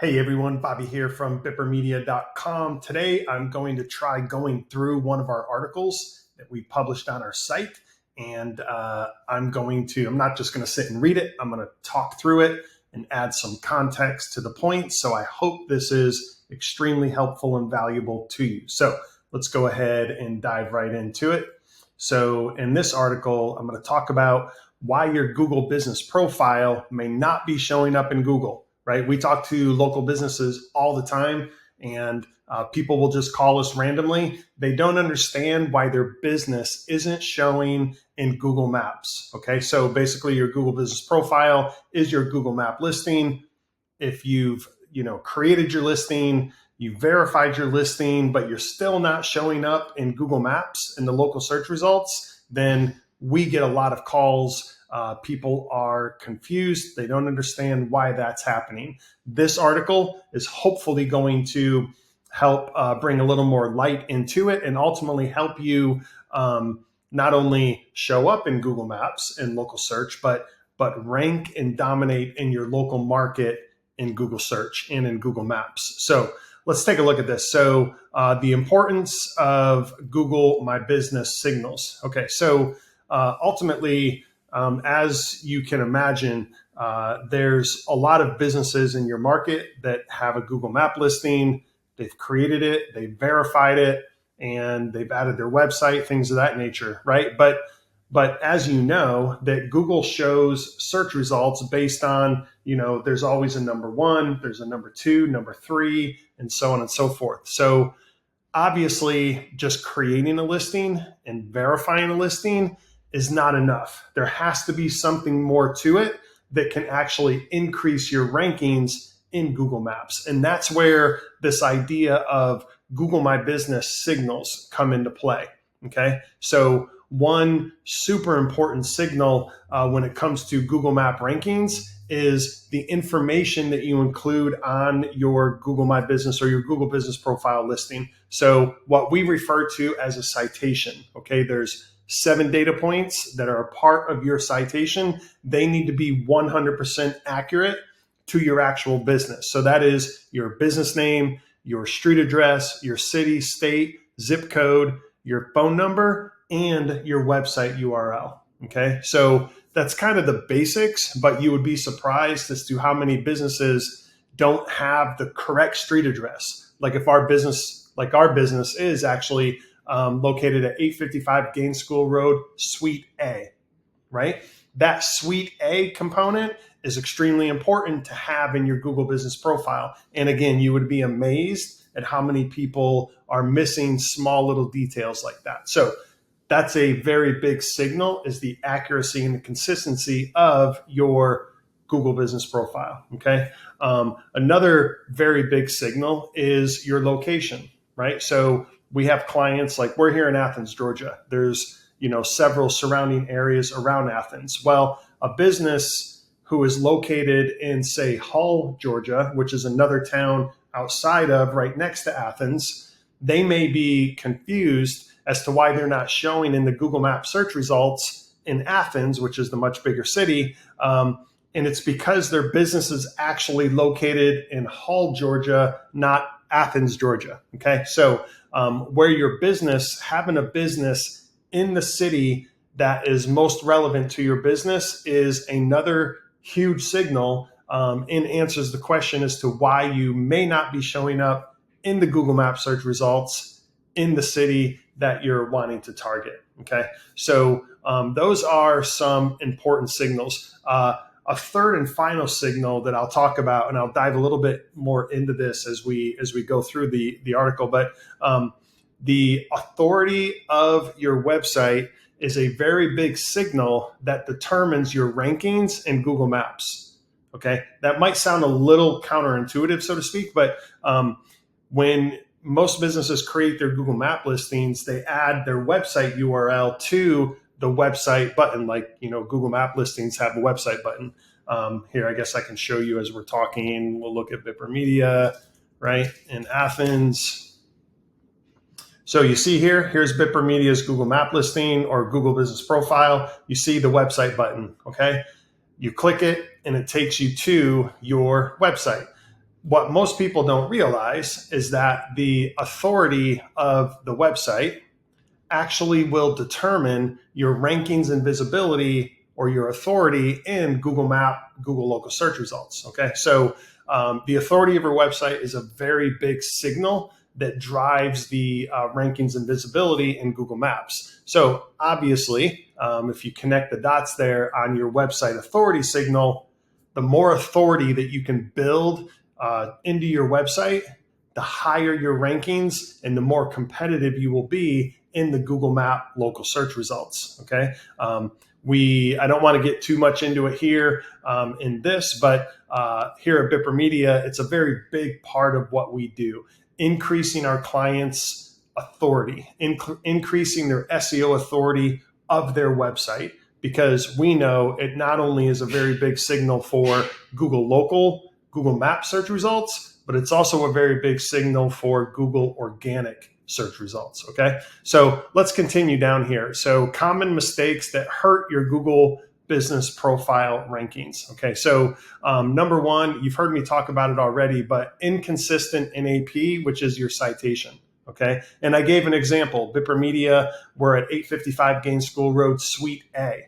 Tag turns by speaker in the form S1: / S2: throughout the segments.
S1: Hey everyone, Bobby here from bippermedia.com. Today I'm going to try going through one of our articles that we published on our site, and I'm not just going to sit and read it. I'm going to talk through it and add some context to the point. So I hope this is extremely helpful and valuable to you. So let's go ahead and dive right into it. So in this article, I'm going to talk about why your Google business profile may not be showing up in Google. Right? We talk to local businesses all the time, and people will just call us randomly. They don't understand why their business isn't showing in Google Maps. Okay, so basically your Google business profile is your Google Map listing. If you've created your listing, you verified your listing, but you're still not showing up in Google Maps in the local search results, then we get a lot of calls. People are confused. They don't understand why that's happening. This article is hopefully going to help bring a little more light into it and ultimately help you not only show up in Google Maps and local search, but rank and dominate in your local market in Google search and in Google Maps. So let's take a look at this. So the importance of Google My Business signals. Okay, so ultimately, as you can imagine, there's a lot of businesses in your market that have a Google Map listing. They've created it, they've verified it, and they've added their website, things of that nature, right? But as you know, that Google shows search results based on, there's always a number one, there's a number two, number three, and so on and so forth. So obviously, just creating a listing and verifying a listing is not enough. There has to be something more to it that can actually increase your rankings in Google Maps. And that's where this idea of Google My Business signals come into play. Okay. So one super important signal when it comes to Google Map rankings is the information that you include on your Google My Business or your Google Business Profile listing. So what we refer to as a citation. Okay. There's 7 data points that are a part of your citation. They need to be 100% accurate to your actual business. So that is your business name, your street address, your city, state, zip code, your phone number, and your website URL. Okay, so that's kind of the basics, but you would be surprised as to how many businesses don't have the correct street address. Like if our business is actually located at 855 Gaines School Road, Suite A, right? That Suite A component is extremely important to have in your Google business profile. And again, you would be amazed at how many people are missing small little details like that. So that's a very big signal, is the accuracy and the consistency of your Google business profile, okay? Another very big signal is your location, right? So we have clients, like we're here in Athens, Georgia. There's, several surrounding areas around Athens. Well, a business who is located in, say, Hull, Georgia, which is another town outside of, right next to Athens, they may be confused as to why they're not showing in the Google Maps search results in Athens, which is the much bigger city. And it's because their business is actually located in Hull, Georgia, not Athens, Georgia. Okay. So where your business, having a business in the city that is most relevant to your business, is another huge signal and answers the question as to why you may not be showing up in the Google Maps search results in the city that you're wanting to target. Okay. So those are some important signals. A third and final signal that I'll talk about, and I'll dive a little bit more into this as we go through the article, but the authority of your website is a very big signal that determines your rankings in Google Maps. Okay, that might sound a little counterintuitive, so to speak, but when most businesses create their Google Map listings, they add their website URL to the website button, like, Google Map listings have a website button. Here, I guess I can show you as we're talking. We'll look at Vipper Media, right, in Athens. So you see here's Vipper Media's Google Map listing or Google Business Profile. You see the website button, okay? You click it and it takes you to your website. what most people don't realize is that the authority of the website actually will determine your rankings and visibility or your authority in Google Map, Google local search results. Okay, so the authority of your website is a very big signal that drives the rankings and visibility in Google Maps. So obviously, if you connect the dots there on your website authority signal, the more authority that you can build into your website, the higher your rankings and the more competitive you will be in the Google Map local search results. Okay. I don't want to get too much into it here in this, but here at Bipper Media, it's a very big part of what we do, increasing our clients' authority, increasing their SEO authority of their website, because we know it not only is a very big signal for Google Map search results, but it's also a very big signal for Google organic search results. Okay, so let's continue down here. So common mistakes that hurt your Google business profile rankings. Okay, so number one, you've heard me talk about it already, but inconsistent NAP, which is your citation. Okay, and I gave an example. Bipper Media, we're at 855 Gaines School Road, Suite A.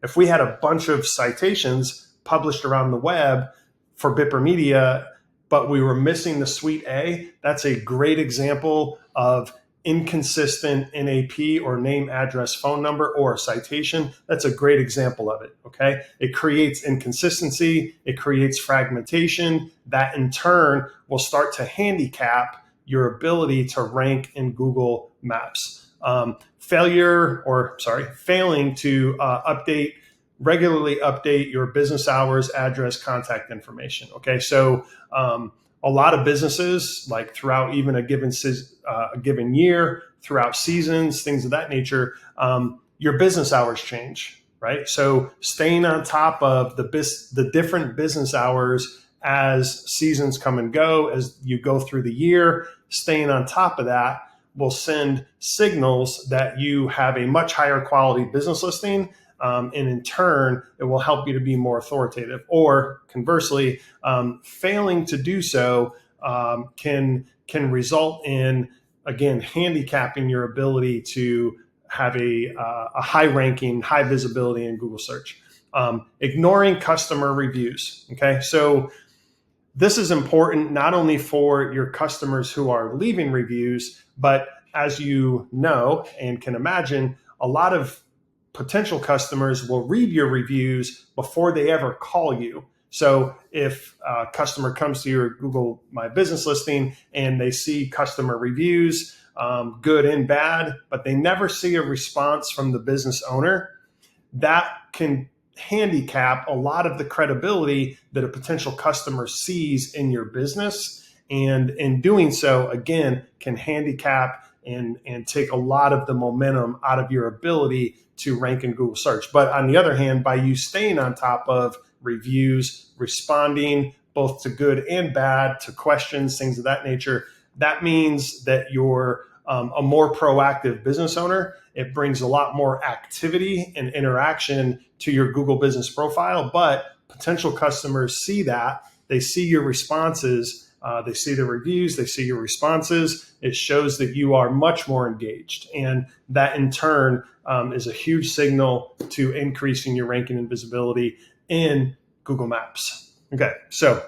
S1: If we had a bunch of citations published around the web for Bipper Media, but we were missing the Suite A, that's a great example of inconsistent NAP or name, address, phone number, or a citation. That's a great example of it. Okay. It creates inconsistency. It creates fragmentation. That in turn will start to handicap your ability to rank in Google Maps. Failing to regularly update your business hours, address, contact information. Okay, so a lot of businesses, like throughout even a given year, throughout seasons, things of that nature, your business hours change, right? So staying on top of the different business hours as seasons come and go, as you go through the year, staying on top of that will send signals that you have a much higher quality business listing. And in turn, it will help you to be more authoritative. Or conversely, failing to do so can result in, again, handicapping your ability to have a high ranking, high visibility in Google search. Ignoring customer reviews. Okay, so this is important not only for your customers who are leaving reviews, but as you know and can imagine, a lot of potential customers will read your reviews before they ever call you. So if a customer comes to your Google My Business listing and they see customer reviews, good and bad, but they never see a response from the business owner, that can handicap a lot of the credibility that a potential customer sees in your business. And in doing so, again, can handicap and take a lot of the momentum out of your ability to rank in Google search. But on the other hand, by you staying on top of reviews, responding both to good and bad, to questions, things of that nature, that means that you're a more proactive business owner. It brings a lot more activity and interaction to your Google business profile, but potential customers see that. They see your responses, they see the reviews, they see your responses. It shows that you are much more engaged. And that in turn is a huge signal to increasing your ranking and visibility in Google Maps. Okay, so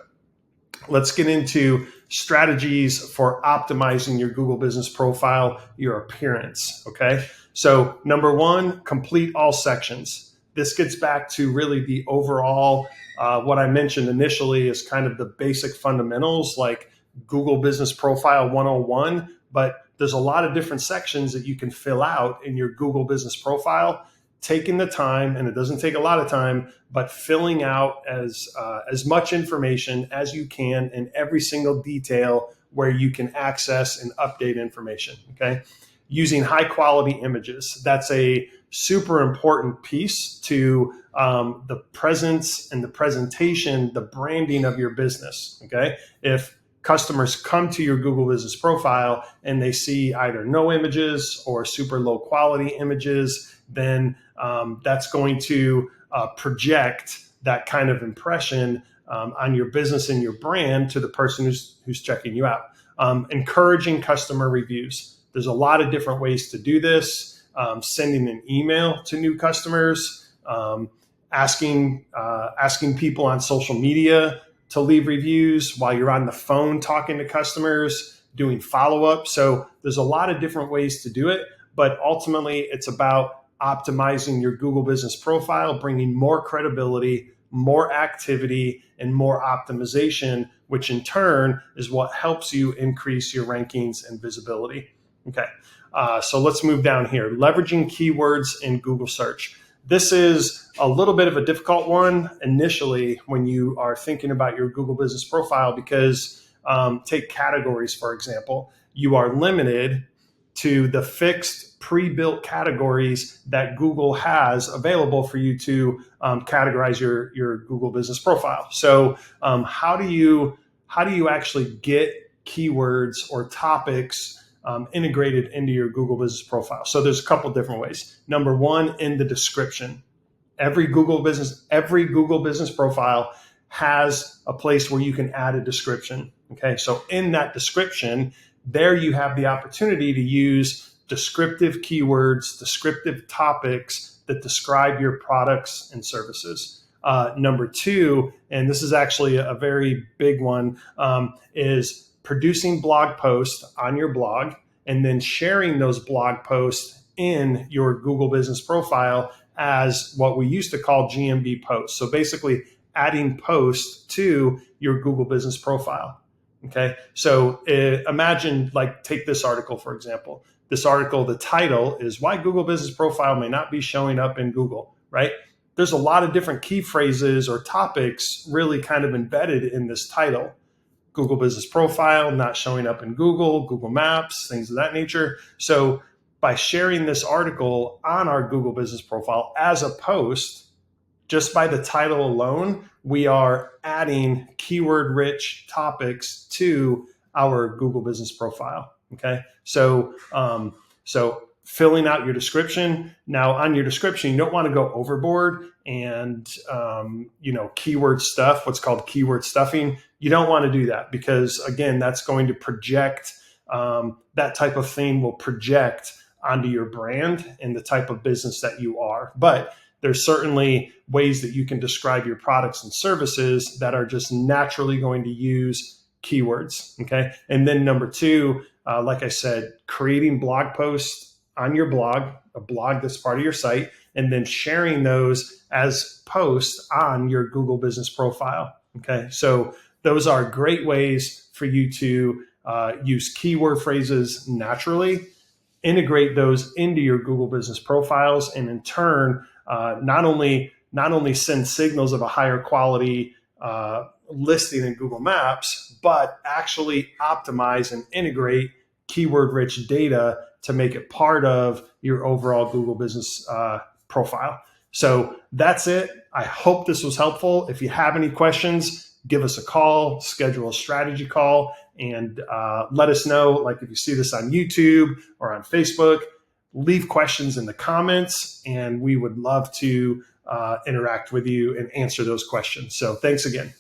S1: let's get into strategies for optimizing your Google business profile, your appearance. Okay, so number one, complete all sections. This gets back to really the overall, what I mentioned initially is kind of the basic fundamentals like Google Business Profile 101, but there's a lot of different sections that you can fill out in your Google Business Profile. Taking the time, and it doesn't take a lot of time, but filling out as much information as you can in every single detail where you can access and update information. Okay, using high quality images. That's a super important piece to the presence and the presentation, the branding of your business. Okay, if customers come to your Google Business Profile and they see either no images or super low quality images, then that's going to project that kind of impression on your business and your brand to the person who's checking you out. Encouraging customer reviews. There's a lot of different ways to do this. Sending an email to new customers, asking people on social media to leave reviews while you're on the phone talking to customers, doing follow-up. So there's a lot of different ways to do it, but ultimately it's about optimizing your Google business profile, bringing more credibility, more activity, and more optimization, which in turn is what helps you increase your rankings and visibility. Okay, so let's move down here. Leveraging keywords in Google search. This is a little bit of a difficult one initially when you are thinking about your Google business profile because take categories, for example. You are limited to the fixed pre-built categories that Google has available for you to categorize your Google business profile. So how do you actually get keywords or topics integrated into your Google business profile? So there's a couple different ways. Number one, in the description. Every Google business profile has a place where you can add a description. Okay, so in that description, there you have the opportunity to use descriptive keywords, descriptive topics that describe your products and services. Number two, and this is actually a very big one, is producing blog posts on your blog and then sharing those blog posts in your Google business profile as what we used to call GMB posts. So basically adding posts to your Google business profile. Okay, so imagine, like, take this article, for example. This article, the title is Why Google Business Profile May Not Be Showing Up in Google, right? There's a lot of different key phrases or topics really kind of embedded in this title. Google Business Profile, not showing up in Google, Google Maps, things of that nature. So by sharing this article on our Google Business Profile as a post, just by the title alone, we are adding keyword-rich topics to our Google business profile. Okay, so filling out your description. Now, on your description, you don't want to go overboard and keyword stuff. What's called keyword stuffing. You don't want to do that because, again, that's going to project. That type of thing will project onto your brand and the type of business that you are. But there's certainly ways that you can describe your products and services that are just naturally going to use keywords. Okay. And then number two, like I said, creating blog posts on your blog, a blog that's part of your site, and then sharing those as posts on your Google business profile. Okay. So those are great ways for you to use keyword phrases naturally, integrate those into your Google business profiles, and in turn, not only send signals of a higher quality listing in Google Maps, but actually optimize and integrate keyword-rich data to make it part of your overall Google business profile. So that's it. I hope this was helpful. If you have any questions, give us a call, schedule a strategy call, and let us know. Like if you see this on YouTube or on Facebook, leave questions in the comments, and we would love to interact with you and answer those questions. So thanks again.